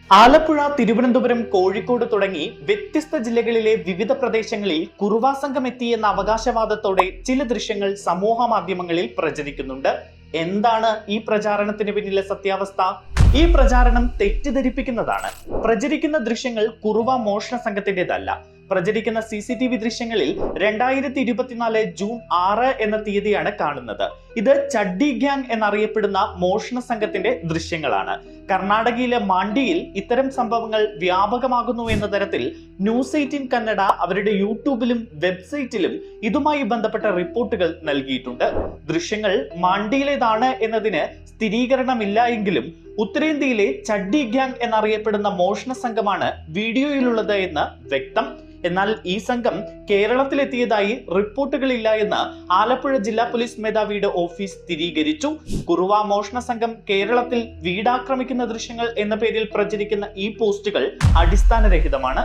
ആലപ്പുഴ, തിരുവനന്തപുരം, കോഴിക്കോട് തുടങ്ങി വ്യത്യസ്ത ജില്ലകളിലെ വിവിധ പ്രദേശങ്ങളിൽ കുറുവാ സംഘം എത്തിയെന്ന അവകാശവാദത്തോടെ ചില ദൃശ്യങ്ങൾ സമൂഹ മാധ്യമങ്ങളിൽ പ്രചരിക്കുന്നുണ്ട്. എന്താണ് ഈ പ്രചാരണത്തിന് പിന്നിലെ സത്യാവസ്ഥ? ഈ പ്രചാരണം തെറ്റിദ്ധരിപ്പിക്കുന്നതാണ്. പ്രചരിക്കുന്ന ദൃശ്യങ്ങൾ കുറുവ മോഷണ സംഘത്തിന്റേതല്ല. പ്രചരിക്കുന്ന CCTV ദൃശ്യങ്ങളിൽ 2024 ജൂൺ 6 എന്ന തീയതിയാണ് കാണുന്നത്. ഇത് ചഡ്ഡി ഗ്യാങ് എന്നറിയപ്പെടുന്ന മോഷണ സംഘത്തിന്റെ ദൃശ്യങ്ങളാണ്. കർണാടകയിലെ മാണ്ടിയിൽ ഇത്തരം സംഭവങ്ങൾ വ്യാപകമാകുന്നു എന്ന തരത്തിൽ ന്യൂസ് 18 കന്നഡ അവരുടെ യൂട്യൂബിലും വെബ്സൈറ്റിലും ഇതുമായി ബന്ധപ്പെട്ട റിപ്പോർട്ടുകൾ നൽകിയിട്ടുണ്ട്. ദൃശ്യങ്ങൾ മാണ്ടിയിലേതാണ് എന്നതിന് സ്ഥിരീകരണമില്ല എങ്കിലും ഉത്തരേന്ത്യയിലെ ചഡ്ഡി ഗ്യാങ് എന്നറിയപ്പെടുന്ന മോഷണ സംഘമാണ് വീഡിയോയിലുള്ളത് എന്ന് വ്യക്തം. എന്നാൽ ഈ സംഘം കേരളത്തിലെത്തിയതായി റിപ്പോർട്ടുകളില്ല എന്ന് ആലപ്പുഴ ജില്ലാ പോലീസ് മേധാവിയുടെ ഓഫീസ് സ്ഥിരീകരിച്ചു. കുറുവ മോഷണ സംഘം കേരളത്തിൽ വീടാക്രമിക്കുന്ന ദൃശ്യങ്ങൾ എന്ന പേരിൽ പ്രചരിക്കുന്ന ഈ പോസ്റ്റുകൾ അടിസ്ഥാനരഹിതമാണ്.